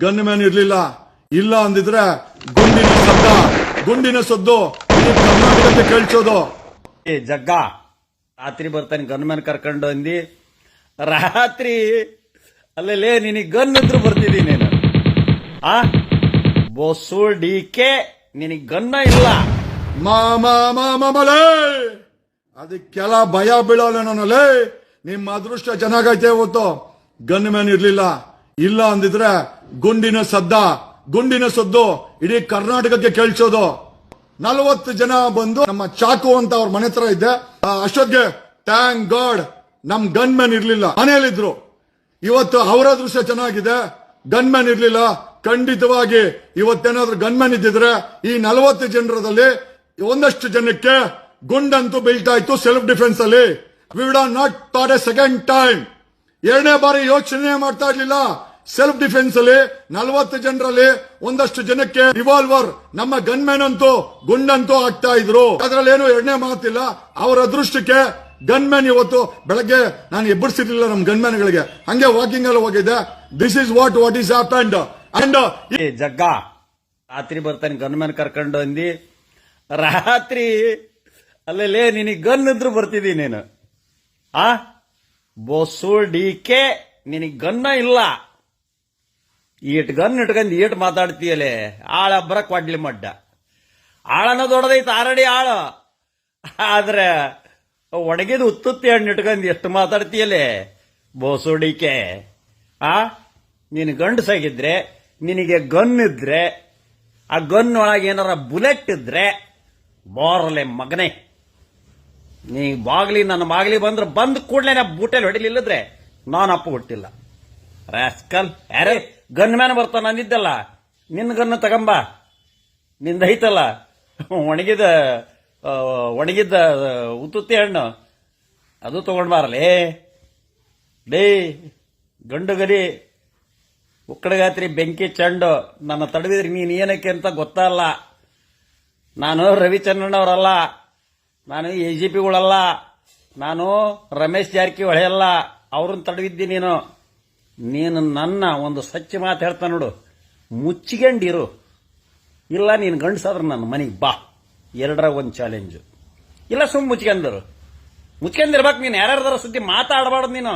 Gun man ಇರ್ಲಿಲ್ಲ. ಇಲ್ಲ ಅಂದಿದ್ರೆ ಗುಂಡಿನ ಸದ್ದು ಇಡೀ ಕರ್ನಾಟಕಕ್ಕೆ ಕೇಳಿಸೋದು. ಏ ಜಗ್ಗ, ರಾತ್ರಿ ಬರ್ತಾನೆ ಗನ್ ಮ್ಯಾನ್ ಕರ್ಕೊಂಡು ಅಂದಿ. ರಾತ್ರಿ ಅಲ್ಲೇ ನಿನಗೆ ಗನ್ ಇದ್ರು ಬರ್ತಿದ್ದೀನಿ ನೀನು. ಆ ಬೊಸು ಡಿಕೆ ನಿನಗೆ ಗನ್ನ ಇಲ್ಲ. ಮಾಮಲೇ ಅದಕ್ಕೆಲ್ಲ ಭಯ ಬೀಳೋಲ್ಲ ನಾನಲ್ಲೇ. ನಿಮ್ಮ ಅದೃಷ್ಟ ಚೆನ್ನಾಗೈತೆ ಇವತ್ತು. ಗನ್ ಮ್ಯಾನ್ ಇರ್ಲಿಲ್ಲ. ಇಲ್ಲ ಅಂದಿದ್ರೆ ಗುಂಡಿನ ಸದ್ದು ಇಡೀ ಕರ್ನಾಟಕಕ್ಕೆ ಕೇಳಿಸೋದು. 40 ಜನ ಬಂದು ನಮ್ಮ ಚಾಕು ಅಂತ ಅವ್ರ ಮನೆ ಹತ್ರ ಇದ್ದೆ. ಅಷ್ಟೊತ್ತಿಗೆ ಥ್ಯಾಂಕ್ ಗಾಡ್ ನಮ್ ಗನ್ ಮ್ಯಾನ್ ಇರ್ಲಿಲ್ಲ, ಮನೆಯಲ್ಲಿದ್ರು. ಇವತ್ತು ಅವರ ಅದೃಷ್ಟ ಚೆನ್ನಾಗಿದೆ, ಗನ್ ಮ್ಯಾನ್ ಇರ್ಲಿಲ್ಲ. ಖಂಡಿತವಾಗಿ ಇವತ್ತೇನಾದ್ರೂ ಗನ್ ಮ್ಯಾನ್ ಇದ್ದಿದ್ರೆ ಈ 40 ಜನರದಲ್ಲಿ ಒಂದಷ್ಟು ಜನಕ್ಕೆ ಗುಂಡಂತೂ ಬೀಳ್ತಾ ಇತ್ತು ಸೆಲ್ಫ್ ಡಿಫೆನ್ಸ್ ಅಲ್ಲಿ. We would not thought A second time. ಎರಡನೇ ಬಾರಿ ಯೋಚನೆ ಮಾಡ್ತಾ ಇರ್ಲಿಲ್ಲ. ಸೆಲ್ಫ್ ಡಿಫೆನ್ಸ್ ಅಲ್ಲಿ 40 ಜನರಲ್ಲಿ ಒಂದಷ್ಟು ಜನಕ್ಕೆ ರಿವಾಲ್ವರ್, ನಮ್ಮ ಗನ್ ಮ್ಯಾನ್ ಅಂತೂ ಗುಂಡಂತೂ ಆಗ್ತಾ ಇದ್ರು. ಅದ್ರಲ್ಲೇನು ಎರಡನೇ ಮಾತಿಲ್ಲ. ಅವರ ಅದೃಷ್ಟಕ್ಕೆ ಗನ್ ಮ್ಯಾನ್ ಇವತ್ತು ಬೆಳಗ್ಗೆ ನಾನು ಎಬ್ಬರಿಸಿರ್ಲಿಲ್ಲ ನಮ್ಮ ಗನ್ ಮ್ಯಾನ್ ಗಳಿಗೆ. ಹಂಗೆ ವಾಕಿಂಗ್ ಅಲ್ಲಿ ಹೋಗಿದ್ದೆ. This is what is happened. And Jagga, ರಾತ್ರಿ ಬರ್ತಾನೆ ಗನ್ ಮ್ಯಾನ್ ಕರ್ಕೊಂಡು ಅಂದಿ. ರಾತ್ರಿ ಅಲ್ಲೇ ನಿನಗೆ ಗನ್ ಇದ್ರು ಬರ್ತಿದ್ದೀನಿ ನೀನು. ಆ ಬೊಸು ಡಿಕೆ ನಿನಗೆ ಗನ್ನ ಇಲ್ಲ. ಈಟ್ ಗನ್ ಇಟ್ಕೊಂಡ್ ಈಟ್ ಮಾತಾಡ್ತೀಯಲೆ. ಆಳ ಬರಕ್ ವಾಡ್ಲಿ ಮಡ್ಡ. ಆಳನ ದೊಡ್ಡದೈತೆ ಆರಡಿ ಆಳು. ಆದ್ರೆ ಒಣಗಿದ ಉತ್ತುತ್ತಿ ಹಣ್ಣು ಇಟ್ಕೊಂಡ್ ಎಷ್ಟು ಮಾತಾಡ್ತೀಯಲೆ ಬೊಸು ಡಿಕೆ. ಆ ನೀನು ಗಂಡಸಾಗಿದ್ರೆ, ನಿನಗೆ ಗನ್ ಇದ್ರೆ, ಆ ಗನ್ ಒಳಗೆ ಏನಾರ ಬುಲೆಟ್ ಇದ್ರೆ ಬೋರಲೆ ಮಗನೇ, ನೀ ನನ್ನ ಬಾಗ್ಲಿ ಬಂದ್ರೆ ಬಂದ್ ಕೂಡ್ಲೆ ನಾ ಬೂಟೆಲ್ ಹೊಡಿಲಿಲ್ಲದ್ರೆ ನಾನು ಅಪ್ಪ ಹುಟ್ಟಿಲ್ಲ. ರಾಸ್ಕಲ್, ಯಾರೇ ಗನ್ ಮ್ಯಾನ್ ಬರ್ತಾನ ಅಂದಿದ್ದಲ್ಲ, ನಿನ್ನ ಗನ್ನ ತಗಂಬ. ನಿಂದ ಐತಲ್ಲ ಒಣಗಿದ್ದ ಉತ್ತುತ್ತಿ ಹಣ್ಣು, ಅದು ತಗೊಂಡ್ ಬಾರಲೇ. ಡೇ ಗಂಡು ಗರಿ ಉಕ್ಕಡಗಾತ್ರಿ ಬೆಂಕಿ ಚಂಡು ನನ್ನ ತಡವಿದ್ರಿ ನೀನ್ ಏನಕ್ಕೆ ಅಂತ ಗೊತ್ತಲ್ಲ. ನಾನು ರವಿಚಂದ್ರನ್ ಅವರಲ್ಲ, ನಾನು AGPಗಳಲ್ಲ, ನಾನು ರಮೇಶ್ ಜಾರಕಿಹೊಳಿ ಅಲ್ಲ. ಅವ್ರನ್ನ ತಡವಿದ್ದಿ ನೀನು. ನನ್ನ ಒಂದು ಸ್ವಚ್ಛ ಮಾತು ಹೇಳ್ತಾ ನೋಡು, ಮುಚ್ಚಿಕೊಂಡಿರು. ಇಲ್ಲ ನೀನು ಗಂಡಸಾದ್ರೆ ನನ್ನ ಮನೆಗೆ ಬಾ. ಎರಡರಾಗ ಒಂದು ಚಾಲೆಂಜು. ಇಲ್ಲ ಮುಚ್ಕೊಂಡಿರ್ಬೇಕು ನೀನು. ಯಾರ್ಯಾರ್ದಾರ ಸುದ್ದಿ ಮಾತಾಡಬಾರ್ದು ನೀನು.